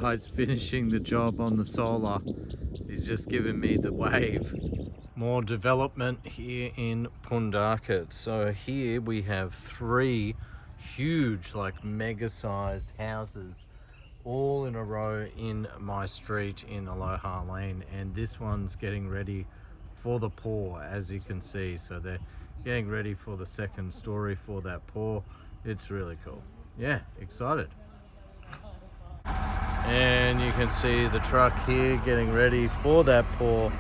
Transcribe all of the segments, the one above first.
guy's finishing the job on the solar. He's just giving me the wave. More development here in Pundaquit. So here we have 3 huge, like mega-sized houses all in a row in my street in Aloha Lane, and this one's getting ready for the pour, as you can see. So they're getting ready for the 2nd story for that pour. It's really cool. Yeah, excited. And you can see the truck here getting ready for that pour.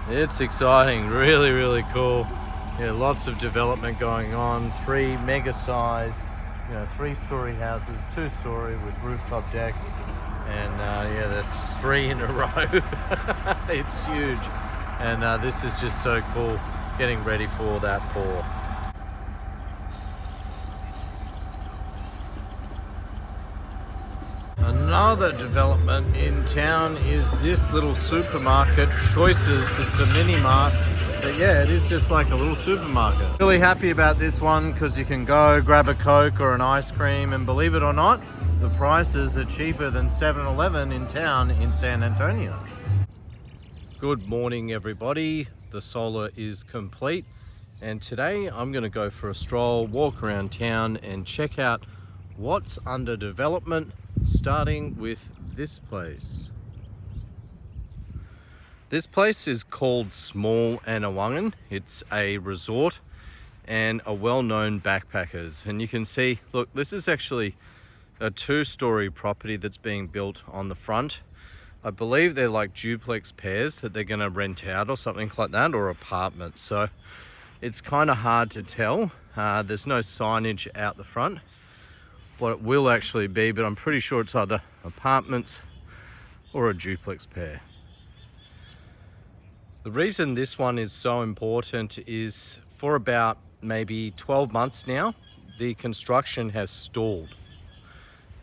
It's exciting, really cool. Yeah, lots of development going on. 3 mega size, 3-story houses, 2-story with rooftop deck, and yeah, that's 3 in a row. It's huge, and this is just so cool, getting ready for that pour. Another development in town is this little supermarket, Choices. It's a mini mart, but yeah, it is just like a little supermarket. Really happy about this one because you can go grab a Coke or an ice cream, and believe it or not, the prices are cheaper than 7-Eleven in town in San Antonio. Good morning, everybody. The solar is complete, and today I'm going to go for a stroll, walk around town and check out what's under development, starting with this place. This place is called Small Anawangan. It's a resort and a well-known backpackers. And you can see, look, this is actually a 2-story property that's being built on the front. I believe they're like duplex pairs that they're going to rent out or something like that, or apartments. So it's kind of hard to tell. There's no signage out the front what it will actually be, but I'm pretty sure it's either apartments or a duplex pair. The reason this one is so important is for about maybe 12 months now, the construction has stalled,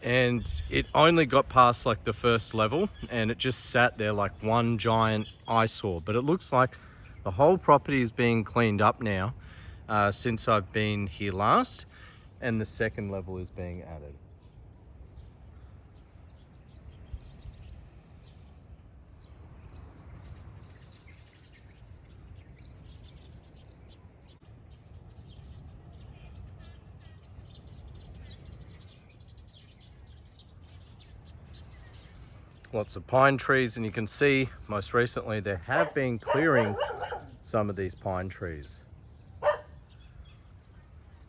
and it only got past like the 1st level, and it just sat there like one giant eyesore. But it looks like the whole property is being cleaned up now since I've been here last, and the 2nd level is being added. Lots of pine trees, and you can see most recently they have been clearing some of these pine trees.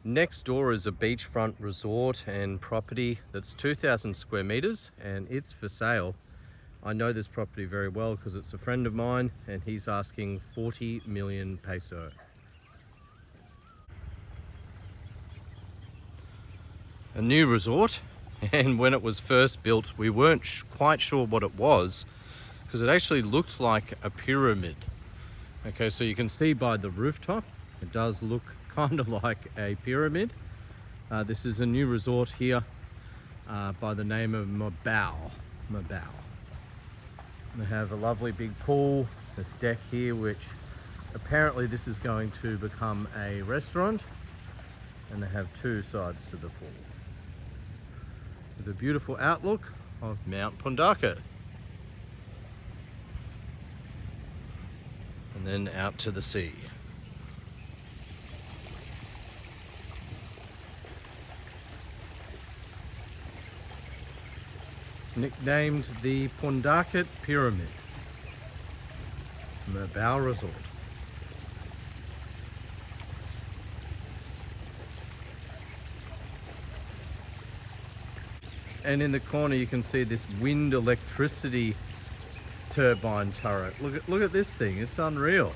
Next door is a beachfront resort and property that's 2,000 square meters, and it's for sale. I know this property very well because it's a friend of mine, and he's asking 40 million peso. A new resort, and when it was first built, we weren't quite sure what it was because it actually looked like a pyramid. Okay, so you can see by the rooftop, it does look kind of like a pyramid. This is a new resort here by the name of Mabao. They have a lovely big pool, this deck here, which apparently this is going to become a restaurant, and they have 2 sides to the pool with a beautiful outlook of Mount Pundaquit, and then out to the sea. Nicknamed the Pundaquit Pyramid, Mabao Resort. And in the corner you can see this wind electricity turbine turret. Look at this thing, it's unreal.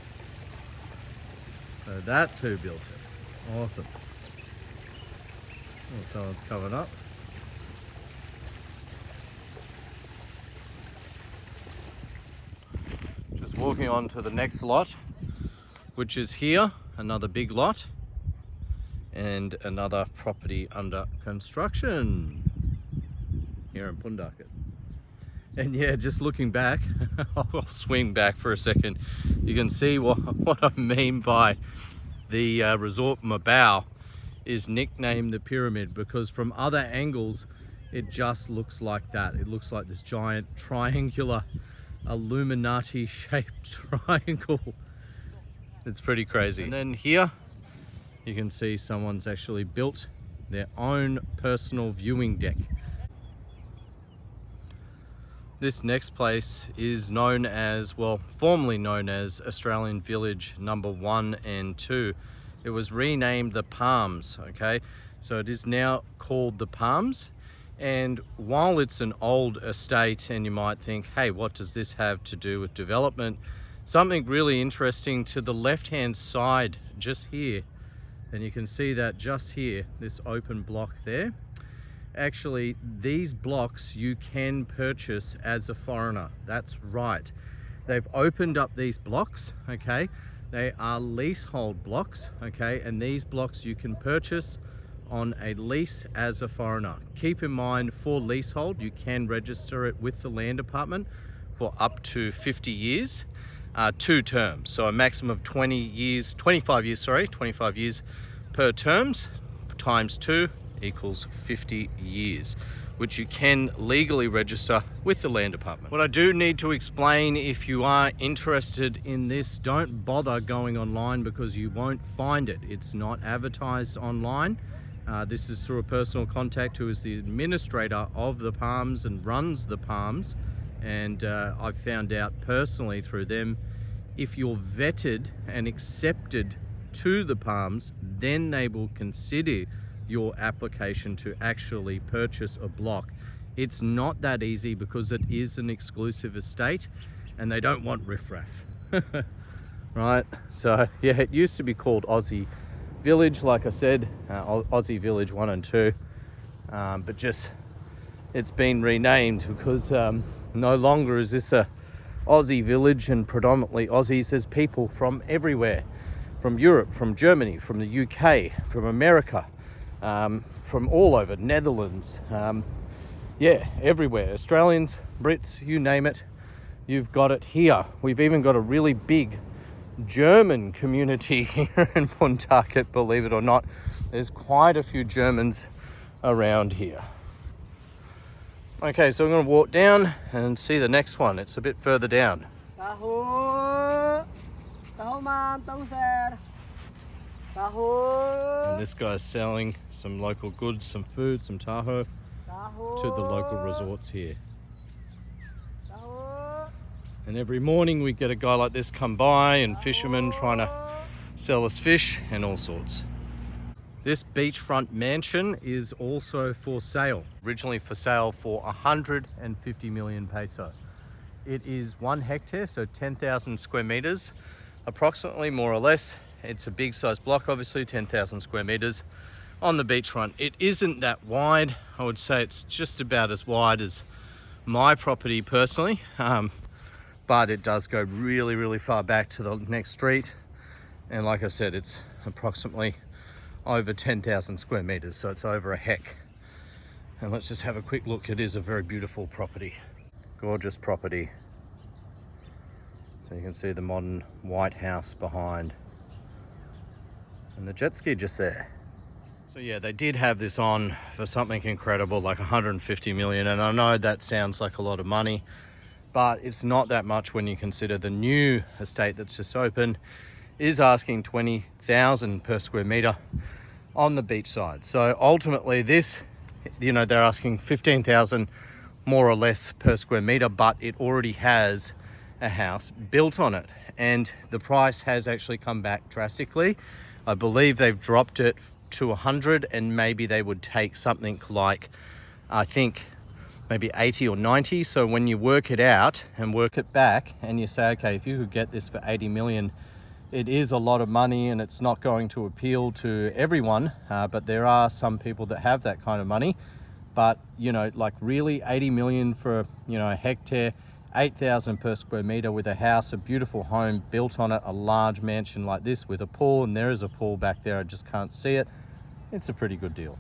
So that's who built it. Awesome. Oh, someone's covered up. Walking on to the next lot, which is here, another big lot and another property under construction here in Pundaquit. And yeah, just looking back, I'll swing back for a second. You can see what I mean by the resort Mabao is nicknamed the pyramid, because from other angles it just looks like that. It looks like this giant triangular Illuminati shaped triangle. It's pretty crazy. And then here you can see someone's actually built their own personal viewing deck. This next place is known as, well, formerly known as Australian Village number 1 and 2. It was renamed the Palms, okay? So it is now called the Palms. And while it's an old estate and you might think, hey, what does this have to do with development? Something really interesting to the left-hand side, just here. And you can see that just here, this open block there. Actually, these blocks you can purchase as a foreigner. That's right. They've opened up these blocks, okay? They are leasehold blocks, okay? And these blocks you can purchase on a lease as a foreigner. Keep in mind, for leasehold, you can register it with the land department for up to 50 years, 2 terms. So a maximum of 25 years per terms, times 2 equals 50 years, which you can legally register with the land department. What I do need to explain, if you are interested in this, don't bother going online because you won't find it. It's not advertised online. This is through a personal contact who is the administrator of the Palms and runs the Palms. And I've found out personally through them, if you're vetted and accepted to the Palms, then they will consider your application to actually purchase a block. It's not that easy because it is an exclusive estate and they don't want riffraff. Right, so yeah, it used to be called Aussie Village, like I said, Aussie Village 1 and 2, but just it's been renamed because no longer is this a Aussie village and predominantly Aussies. There's people from everywhere, from Europe, from Germany, from the UK, from America, from all over, Netherlands, yeah, everywhere. Australians, Brits, you name it, you've got it here. We've even got a really big German community here in Pundaquit, believe it or not. There's quite a few Germans around here. Okay, so I'm going to walk down and see the next one. It's a bit further down. And this guy's selling some local goods, some food, some taho to the local resorts here. And every morning we get a guy like this come by, and fishermen trying to sell us fish and all sorts. This beachfront mansion is also for sale. Originally for sale for 150 million peso. It is 1 hectare, so 10,000 square meters, approximately, more or less. It's a big size block, obviously, 10,000 square meters on the beachfront. It isn't that wide. I would say it's just about as wide as my property personally. But it does go really, really far back to the next street. And like I said, it's approximately over 10,000 square meters, so it's over a heck. And let's just have a quick look. It is a very beautiful property. Gorgeous property. So you can see the modern white house behind. And the jet ski just there. So yeah, they did have this on for something incredible, like 150 million. And I know that sounds like a lot of money, but it's not that much when you consider the new estate that's just opened is asking 20,000 per square meter on the beach side. So ultimately this, you know, they're asking 15,000 more or less per square meter, but it already has a house built on it. And the price has actually come back drastically. I believe they've dropped it to 100, and maybe they would take something like, I think, maybe 80 or 90. So when you work it out and work it back and you say, okay, if you could get this for 80 million, it is a lot of money and it's not going to appeal to everyone. But there are some people that have that kind of money. But, you know, like really 80 million for, you know, a hectare, 8,000 per square meter with a house, a beautiful home built on it, a large mansion like this with a pool, and there is a pool back there, I just can't see it. It's a pretty good deal.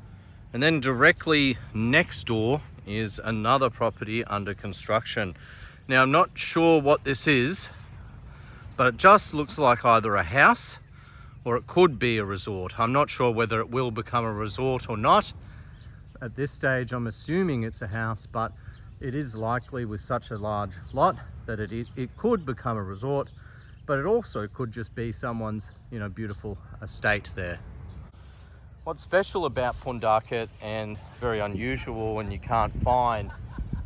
And then directly next door is another property under construction. Now, I'm not sure what this is, but it just looks like either a house or it could be a resort. I'm not sure whether it will become a resort or not. At this stage, I'm assuming it's a house, but it is likely with such a large lot that it could become a resort, but it also could just be someone's, you know, beautiful estate there. What's special about Pundaquit, and very unusual, and you can't find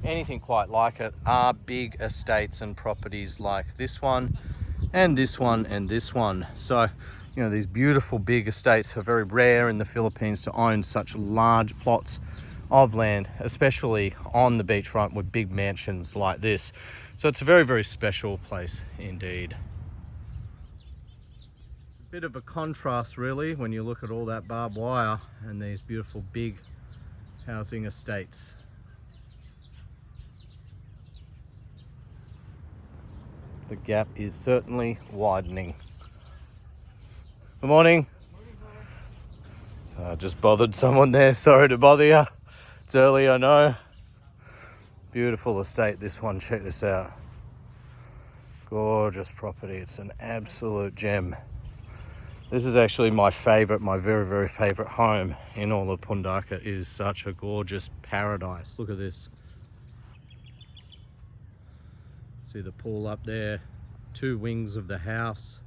anything quite like it, are big estates and properties like this one and this one and this one. So, you know, these beautiful big estates are very rare in the Philippines, to own such large plots of land, especially on the beachfront with big mansions like this. So it's a very, very special place indeed. A bit of a contrast really when you look at all that barbed wire and these beautiful big housing estates. The gap is certainly widening. Good morning. I just bothered someone there, sorry to bother you. It's early, I know. Beautiful estate, this one, check this out. Gorgeous property, it's an absolute gem. This is actually my favorite, my very, very favorite home in all of Pundaquit. It is such a gorgeous paradise. Look at this. See the pool up there, 2 wings of the house.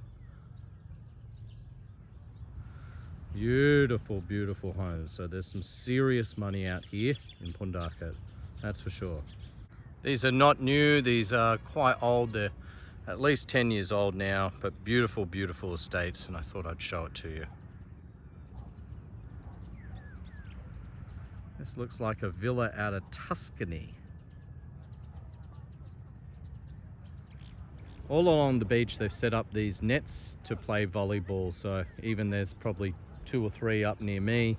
Beautiful, beautiful homes. So there's some serious money out here in Pundaquit, that's for sure. These are not new, these are quite old. They're at least 10 years old now, but beautiful, beautiful estates, and I thought I'd show it to you. This looks like a villa out of Tuscany. All along the beach they've set up these nets to play volleyball, so even there's probably 2 or 3 up near me,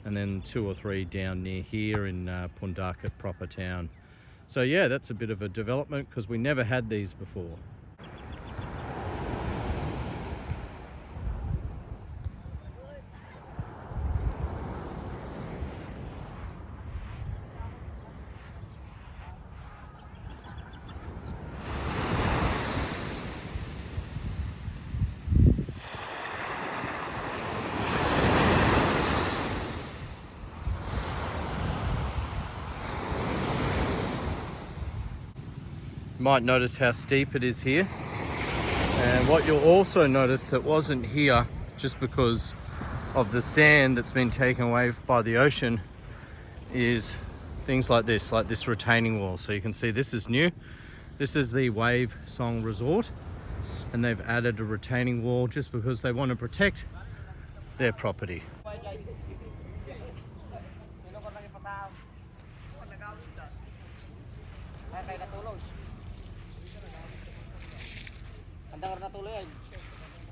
and then 2 or 3 down near here in Pundaquit proper town. So yeah, that's a bit of a development because we never had these before. You might notice how steep it is here, and what you'll also notice that wasn't here just because of the sand that's been taken away by the ocean is things like this retaining wall. So you can see this is new. This is the Wave Song Resort, and they've added a retaining wall just because they want to protect their property.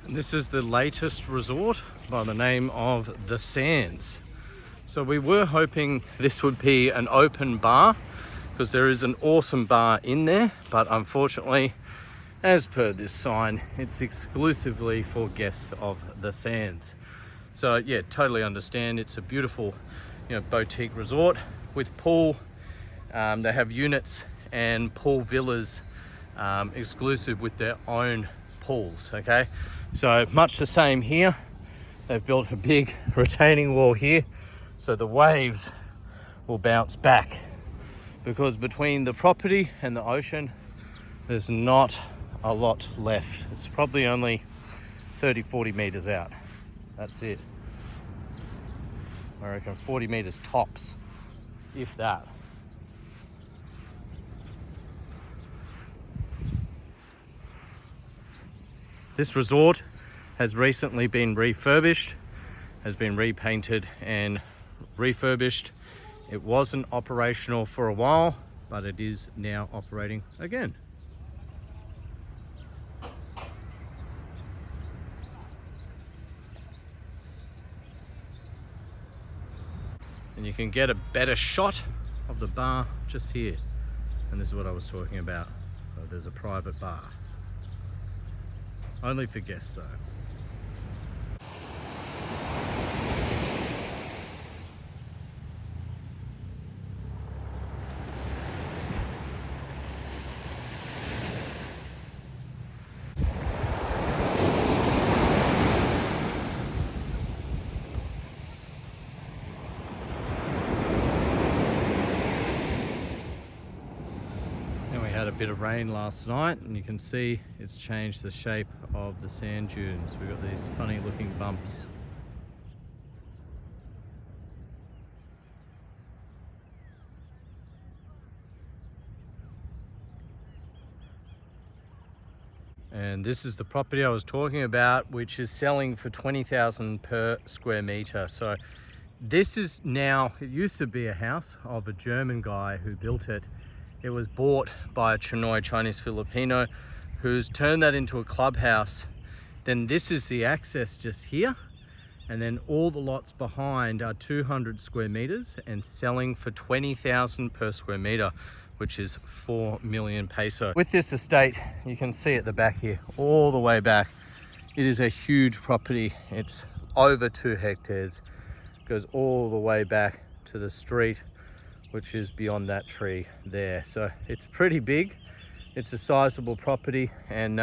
And this is the latest resort by the name of The Sands. So we were hoping this would be an open bar because there is an awesome bar in there, but unfortunately, as per this sign, it's exclusively for guests of The Sands. So yeah, totally understand. It's a beautiful, you know, boutique resort with pool. They have units and pool villas exclusive with their own pools. Okay, so much the same here. They've built a big retaining wall here so the waves will bounce back, because between the property and the ocean there's not a lot left. It's probably only 30-40 meters out, that's it. I reckon 40 meters tops, if that. This resort has recently been refurbished, has been repainted and refurbished. It wasn't operational for a while, but it is now operating again. And you can get a better shot of the bar just here. And this is what I was talking about. So there's a private bar. Only for guests though. a bit of rain last night, and you can see it's changed the shape of the sand dunes. We've got these funny looking bumps. And this is the property I was talking about, which is selling for $20,000 per square meter. So this is now, it used to be a house of a German guy who built it. It was bought by a Chinoy, Chinese Filipino, who's turned that into a clubhouse. Then this is the access just here. And then all the lots behind are 200 square meters and selling for 20,000 per square meter, which is 4 million peso. With this estate, you can see at the back here, all the way back, it is a huge property. It's over 2 hectares. It goes all the way back to the street, which is beyond that tree there. So it's pretty big. It's a sizable property, and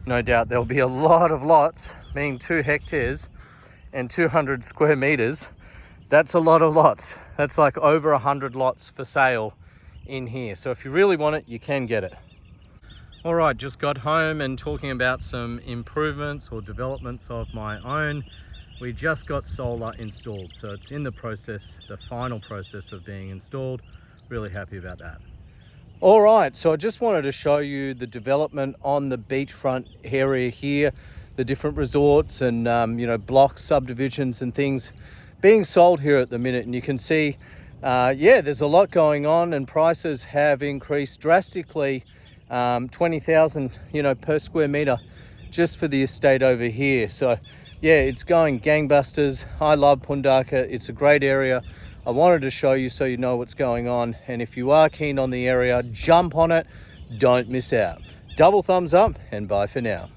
no doubt there'll be a lot of lots, being 2 hectares and 200 square meters. That's a lot of lots. That's like over 100 lots for sale in here. So if you really want it, you can get it. All right, just got home and talking about some improvements or developments of my own. We just got solar installed, so it's in the process, the final process of being installed. Really happy about that. All right, so I just wanted to show you the development on the beachfront area here, the different resorts and blocks, subdivisions and things being sold here at the minute. And you can see there's a lot going on, and prices have increased drastically. 20,000 per square meter just for the estate over here. So yeah, it's going gangbusters. I love Pundaquit. It's a great area. I wanted to show you so you know what's going on, and if you are keen on the area, jump on it. Don't miss out. Double thumbs up, and bye for now.